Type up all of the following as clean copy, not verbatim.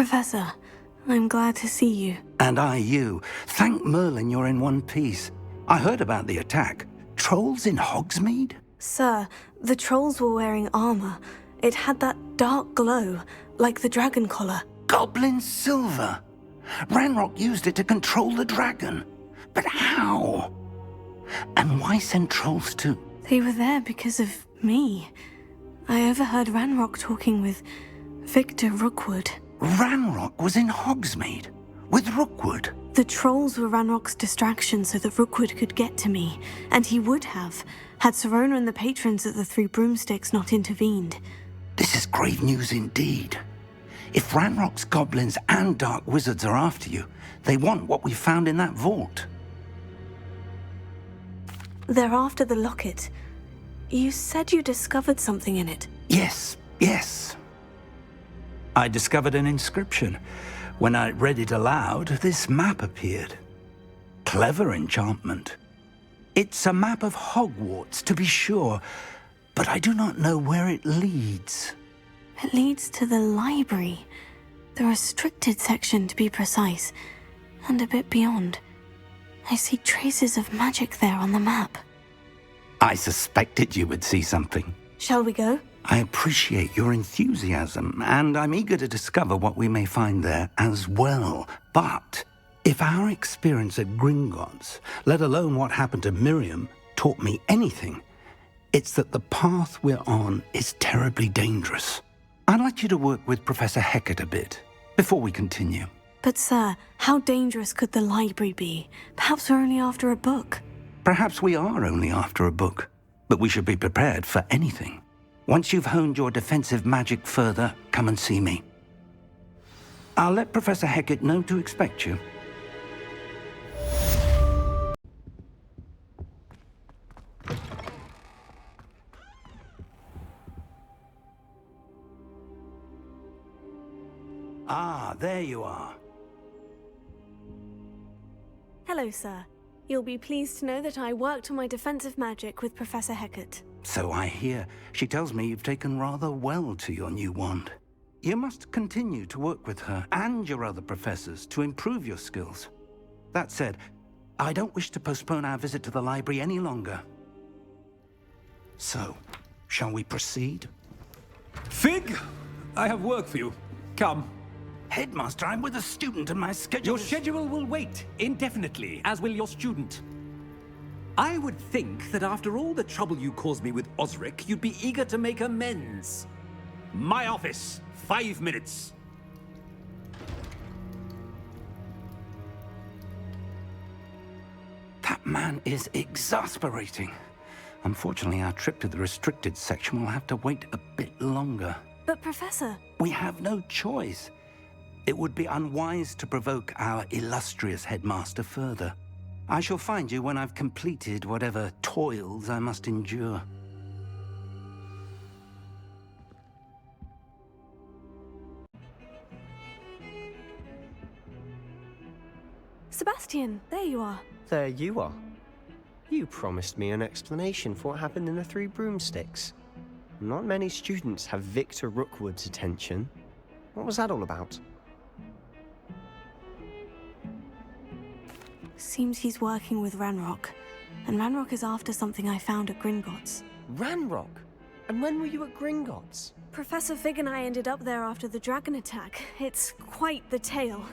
Professor, I'm glad to see you. And I you. Thank Merlin you're in one piece. I heard about the attack. Trolls in Hogsmeade? Sir, the trolls were wearing armor. It had that dark glow, like the dragon collar. Goblin silver. Ranrock used it to control the dragon. But how? And why send trolls to... They were there because of me. I overheard Ranrock talking with Victor Rookwood. Ranrock was in Hogsmeade? With Rookwood? The trolls were Ranrock's distraction so that Rookwood could get to me. And he would have, had Sirona and the patrons at the Three Broomsticks not intervened. This is grave news indeed. If Ranrock's goblins and dark wizards are after you, they want what we found in that vault. They're after the locket. You said you discovered something in it. Yes. I discovered an inscription. When I read it aloud, this map appeared. Clever enchantment. It's a map of Hogwarts, to be sure, but I do not know where it leads. It leads to the library. The restricted section, to be precise. And a bit beyond. I see traces of magic there on the map. I suspected you would see something. Shall we go? I appreciate your enthusiasm, and I'm eager to discover what we may find there as well. But if our experience at Gringotts, let alone what happened to Miriam, taught me anything, it's that the path we're on is terribly dangerous. I'd like you to work with Professor Hecat a bit, before we continue. But sir, how dangerous could the library be? Perhaps we're only after a book. Perhaps we are only after a book, but we should be prepared for anything. Once you've honed your defensive magic further, come and see me. I'll let Professor Hecat know to expect you. Ah, there you are. Hello, sir. You'll be pleased to know that I worked on my defensive magic with Professor Hecat. So I hear. She tells me you've taken rather well to your new wand. You must continue to work with her and your other professors to improve your skills. That said, I don't wish to postpone our visit to the library any longer. So, shall we proceed? Fig, I have work for you. Come. Headmaster, I'm with a student and my schedule Your schedule will wait indefinitely, as will your student. I would think that after all the trouble you caused me with Osric, you'd be eager to make amends. My office, 5 minutes. That man is exasperating. Unfortunately, our trip to the restricted section will have to wait a bit longer. But Professor... We have no choice. It would be unwise to provoke our illustrious headmaster further. I shall find you when I've completed whatever toils I must endure. Sebastian, there you are. There you are. You promised me an explanation for what happened in the Three Broomsticks. Not many students have Victor Rookwood's attention. What was that all about? Seems he's working with Ranrock. And Ranrock is after something I found at Gringotts. Ranrock? And when were you at Gringotts? Professor Fig and I ended up there after the dragon attack. It's quite the tale.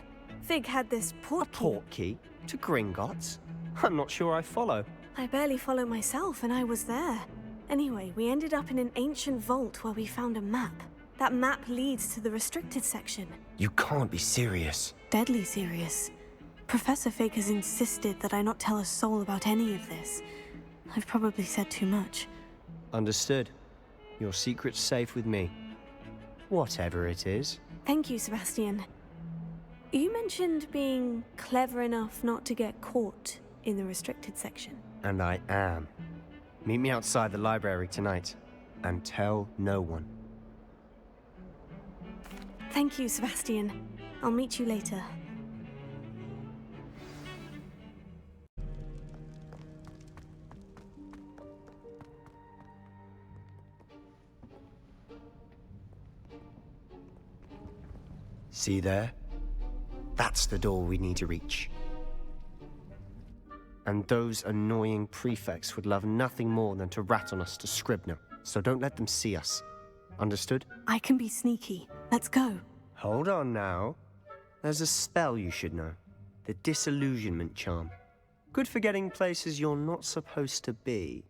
Fig had this portkey. A portkey? To Gringotts? I'm not sure I follow. I barely follow myself, and I was there. Anyway, we ended up in an ancient vault where we found a map. That map leads to the restricted section. You can't be serious. Deadly serious. Professor Fig has insisted that I not tell a soul about any of this. I've probably said too much. Understood. Your secret's safe with me. Whatever it is. Thank you, Sebastian. You mentioned being clever enough not to get caught in the restricted section. And I am. Meet me outside the library tonight. And tell no one. Thank you, Sebastian. I'll meet you later. See there? That's the door we need to reach. And those annoying prefects would love nothing more than to rat on us to Scribner, so don't let them see us. Understood? I can be sneaky. Let's go. Hold on now. There's a spell you should know. The Disillusionment Charm. Good for getting places you're not supposed to be.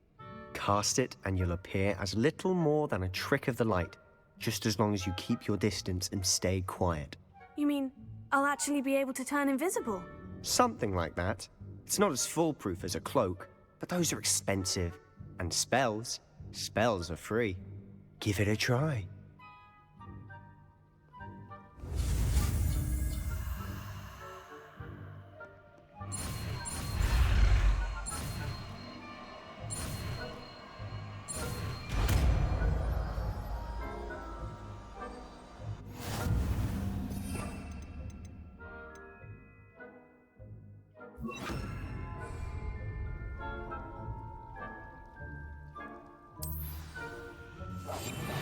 Cast it and you'll appear as little more than a trick of the light, just as long as you keep your distance and stay quiet. You mean I'll actually be able to turn invisible? Something like that. It's not as foolproof as a cloak, but those are expensive. And spells are free. Give it a try.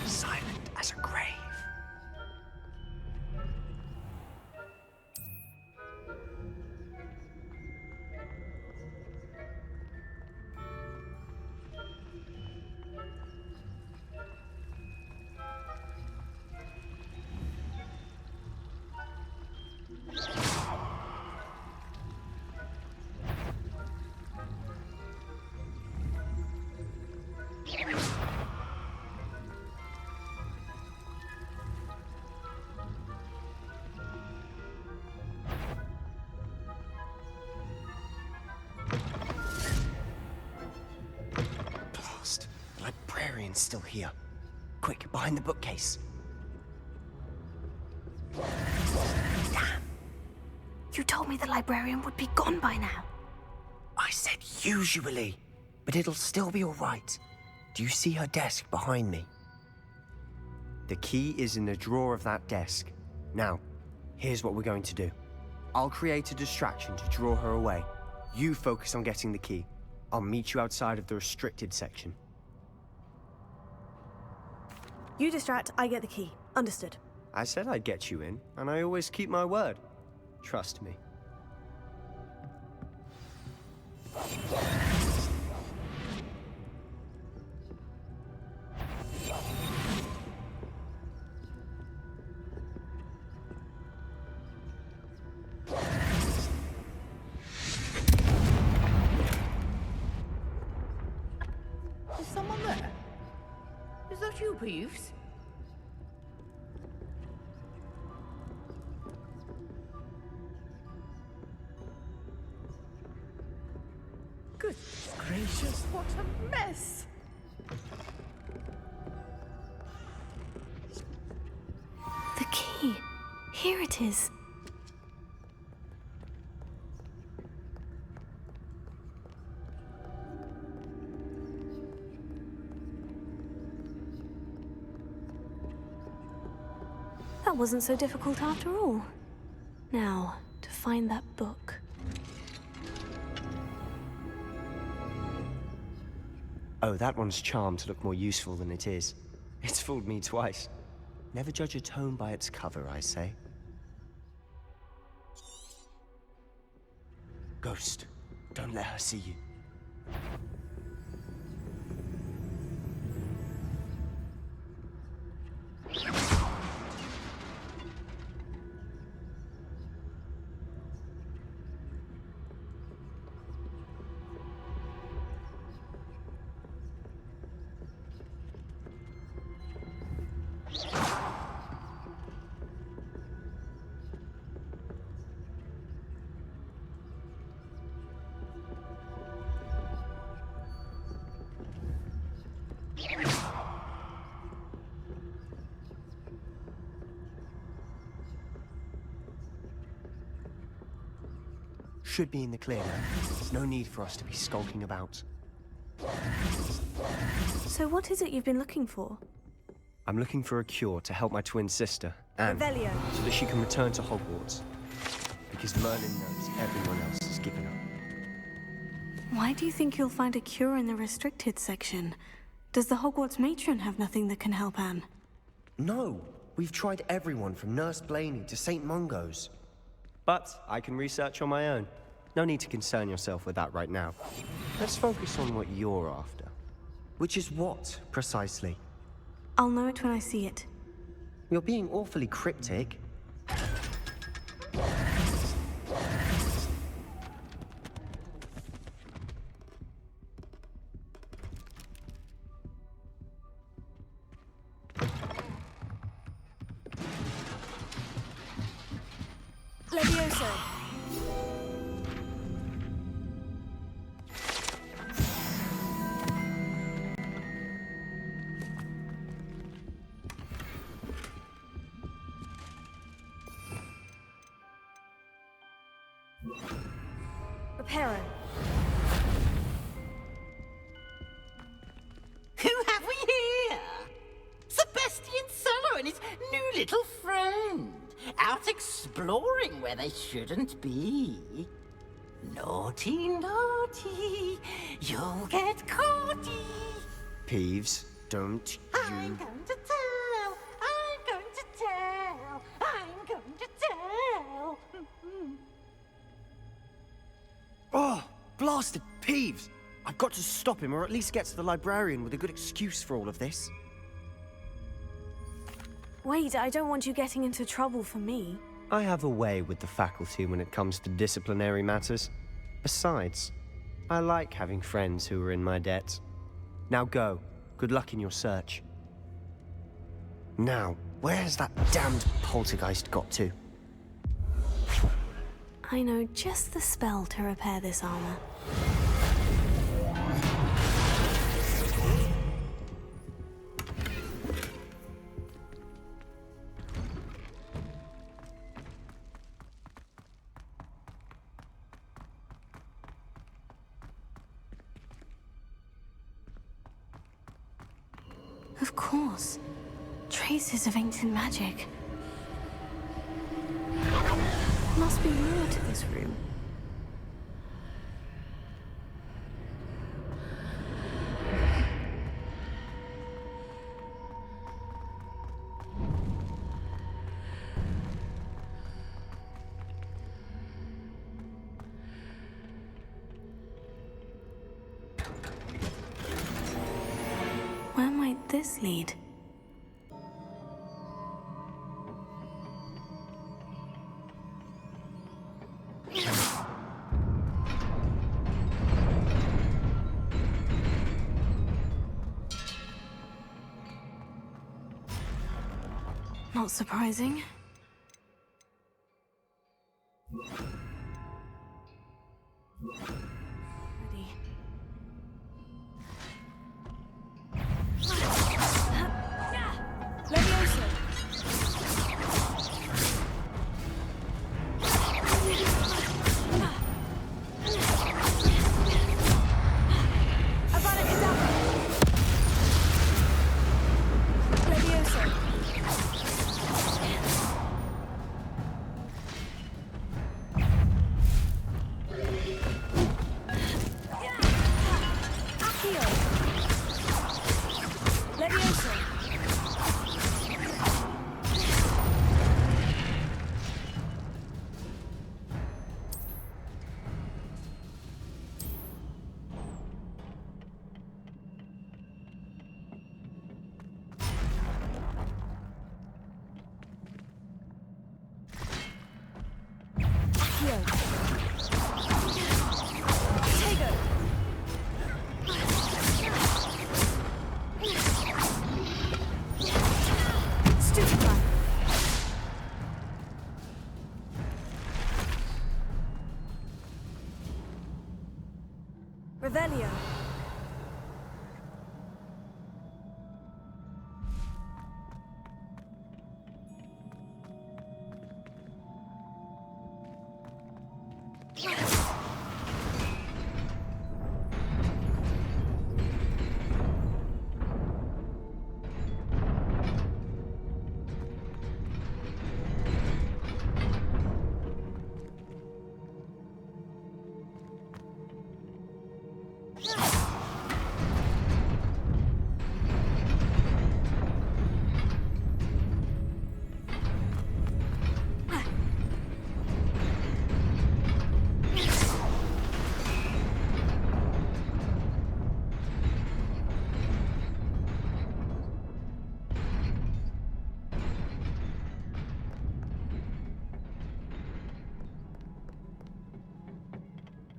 Silent as a grave. The librarian's still here. Quick, behind the bookcase. Damn. You told me the librarian would be gone by now. I said usually, but it'll still be all right. Do you see her desk behind me? The key is in the drawer of that desk. Now, here's what we're going to do. I'll create a distraction to draw her away. You focus on getting the key. I'll meet you outside of the restricted section. You distract, I get the key. Understood. I said I'd get you in, and I always keep my word. Trust me. Is someone there? Is that you, Peeves? Goodness gracious, what a mess! The key. Here it is. That wasn't so difficult after all. Now, to find that book. Oh, that one's charmed to look more useful than it is. It's fooled me twice. Never judge a tome by its cover, I say. Ghost, don't let her see you. Should be in the clear now. No need for us to be skulking about. So what is it you've been looking for? I'm looking for a cure to help my twin sister, Anne, Revelio. so that she can return to Hogwarts. Because Merlin knows everyone else has given up. Why do you think you'll find a cure in the restricted section? Does the Hogwarts matron have nothing that can help Anne? No, We've tried everyone from Nurse Blaney to St. Mungo's. But I can research on my own. No need to concern yourself with that right now. Let's focus on what you're after. Which is what, precisely? I'll know it when I see it. You're being awfully cryptic. Levioso. Reparo. Who have we here? Sebastian Solo and his new little friend. Out exploring where they shouldn't be. Naughty, naughty. You'll get caughty. Peeves, don't I'm you... going to tell. I'm going to tell. I'm going to tell. Oh, blasted Peeves! I've got to stop him, or at least get to the librarian with a good excuse for all of this. Wait, I don't want you getting into trouble for me. I have a way with the faculty when it comes to disciplinary matters. Besides, I like having friends who are in my debt. Now go. Good luck in your search. Now, where's that damned poltergeist got to? I know just the spell to repair this armor. Of course. Traces of ancient magic. Must be more to this room. Where might this lead? Not surprising. Ready. Levioso. Avada Kedavra. Levioso. Accio. Levioso. Accio. Tego. Stupefy. Revelio.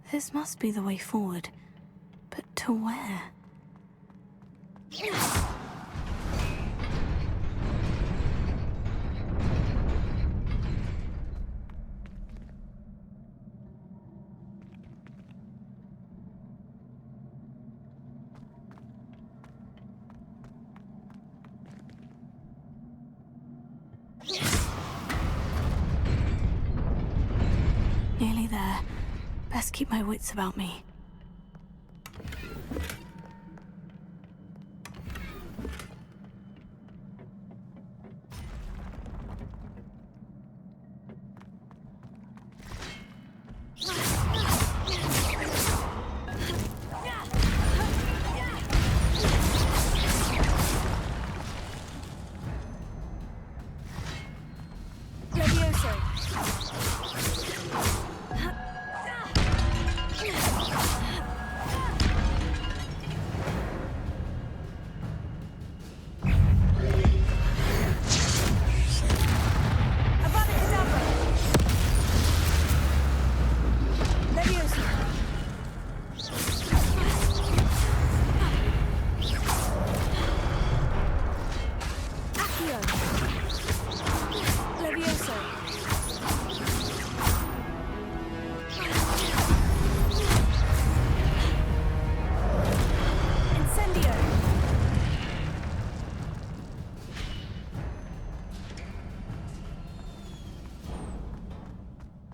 This must be the way forward. But to where? Nearly there. Best keep my wits about me.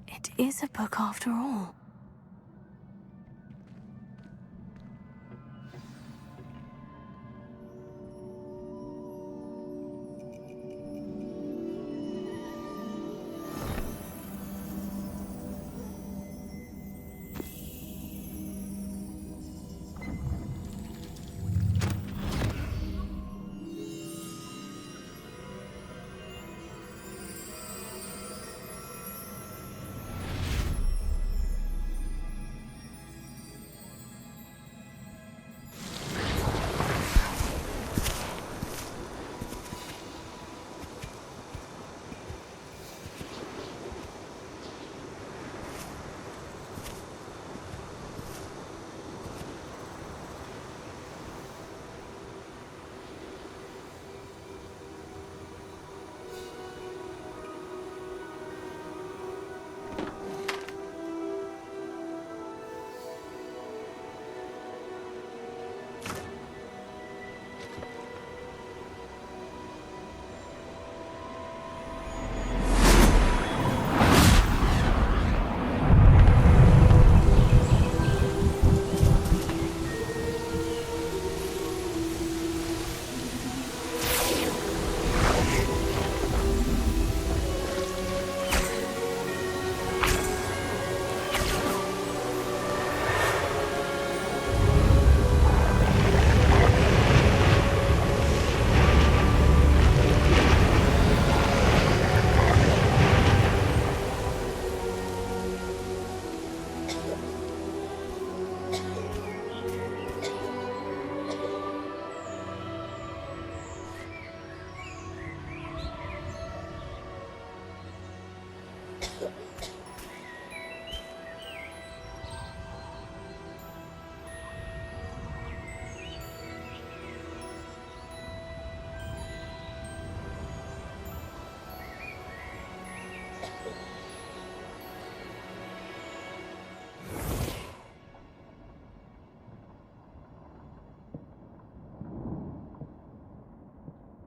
It is a book after all.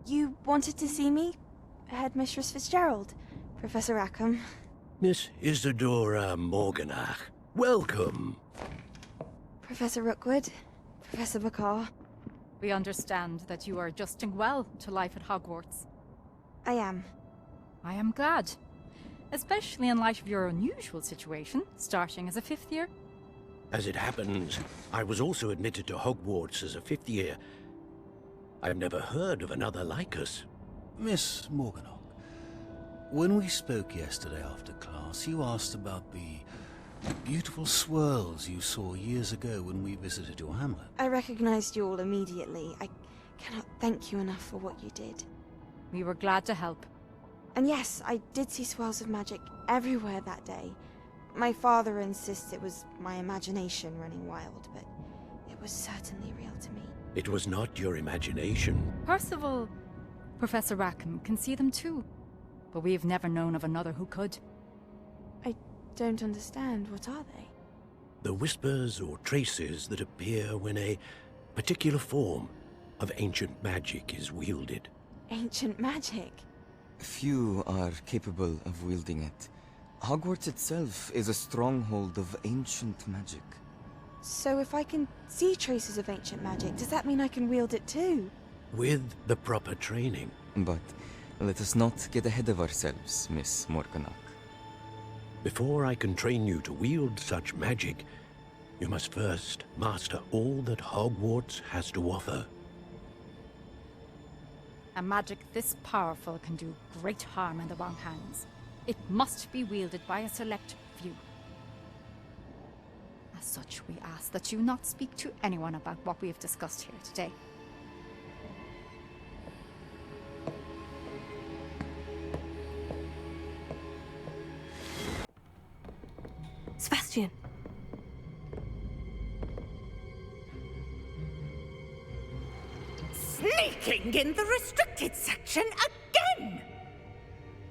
You wanted to see me? Headmistress Fitzgerald, Professor Rackham. Miss Isadora Morganach, welcome. Professor Rookwood, Professor Bakar. We understand that you are adjusting well to life at Hogwarts. I am. I am glad. Especially in light of your unusual situation, starting as a 5th year. As it happens, I was also admitted to Hogwarts as a 5th year. I've never heard of another like us. Miss Morganach, when we spoke yesterday after class, you asked about the beautiful swirls you saw years ago when we visited your hamlet. I recognized you all immediately. I cannot thank you enough for what you did. We were glad to help. And yes, I did see swirls of magic everywhere that day. My father insists it was my imagination running wild, but it was certainly real to me. It was not your imagination. Percival, Professor Rackham can see them too. But we've never known of another who could. I don't understand. What are they? The whispers or traces that appear when a particular form of ancient magic is wielded. Ancient magic? Few are capable of wielding it. Hogwarts itself is a stronghold of ancient magic. So if I can see traces of ancient magic, does that mean I can wield it too? With the proper training. But let us not get ahead of ourselves, Miss Morganach. Before I can train you to wield such magic, you must first master all that Hogwarts has to offer. A magic this powerful can do great harm in the wrong hands. It must be wielded by a select few. As such, we ask that you not speak to anyone about what we have discussed here today. Sebastian. Sneaking in the restricted section again!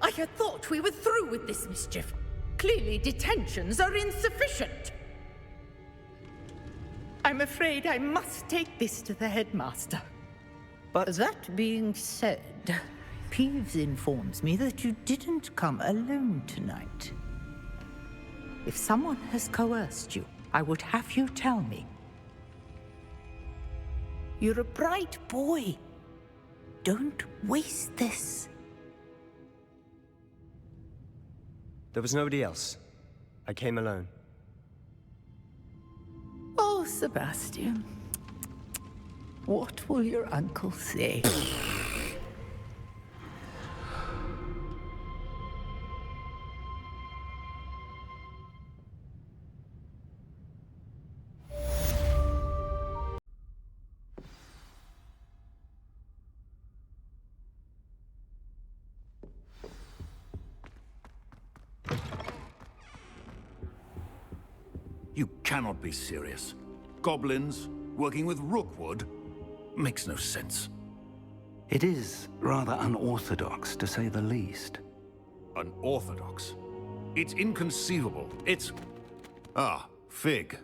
I had thought we were through with this mischief. Clearly detentions are insufficient. I'm afraid I must take this to the headmaster. But that being said, Peeves informs me that you didn't come alone tonight. If someone has coerced you, I would have you tell me. You're a bright boy. Don't waste this. There was nobody else. I came alone. Oh, Sebastian. What will your uncle say? You cannot be serious. Goblins working with Rookwood makes no sense. It is rather unorthodox, to say the least. Unorthodox? It's inconceivable. It's... Ah, Fig.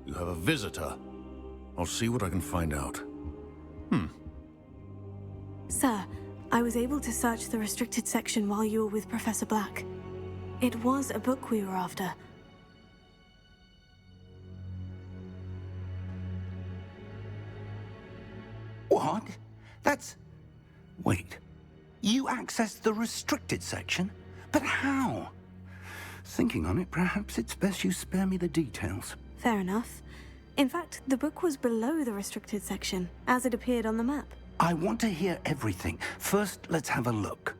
You have a visitor. I'll see what I can find out. Sir, I was able to search the restricted section while you were with Professor Black. It was a book we were after. What? That's... Wait. You accessed the restricted section? But how? Thinking on it, perhaps it's best you spare me the details. Fair enough. In fact, the book was below the restricted section, as it appeared on the map. I want to hear everything. First, let's have a look.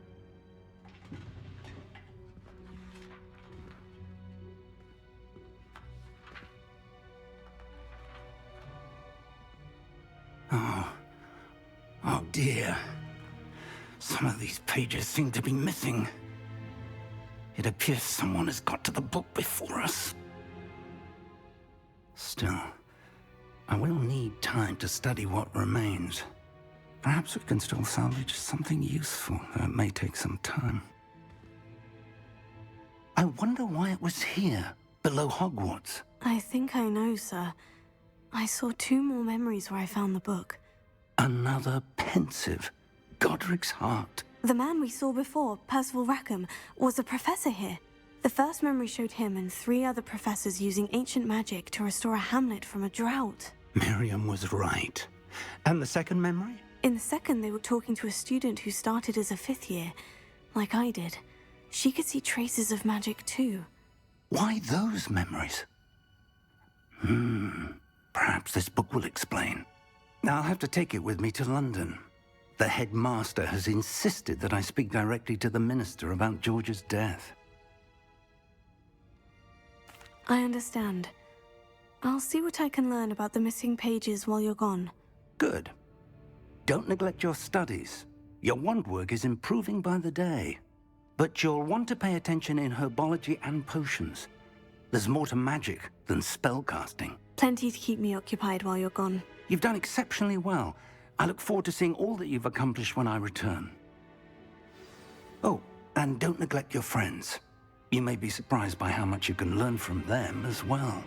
Oh dear. Some of these pages seem to be missing. It appears someone has got to the book before us. Still, I will need time to study what remains. Perhaps we can still salvage something useful, though it may take some time. I wonder why it was here, below Hogwarts. I think I know, sir. I saw 2 more memories where I found the book. Another pensive. Godric's heart. The man we saw before, Percival Rackham, was a professor here. The first memory showed him and 3 other professors using ancient magic to restore a hamlet from a drought. Miriam was right. And the second memory? In the second, they were talking to a student who started as a 5th year, like I did. She could see traces of magic too. Why those memories? Perhaps this book will explain. I'll have to take it with me to London. The headmaster has insisted that I speak directly to the minister about George's death. I understand. I'll see what I can learn about the missing pages while you're gone. Good. Don't neglect your studies. Your wand work is improving by the day. But you'll want to pay attention in herbology and potions. There's more to magic than spellcasting. Plenty to keep me occupied while you're gone. You've done exceptionally well. I look forward to seeing all that you've accomplished when I return. Oh, and don't neglect your friends. You may be surprised by how much you can learn from them as well.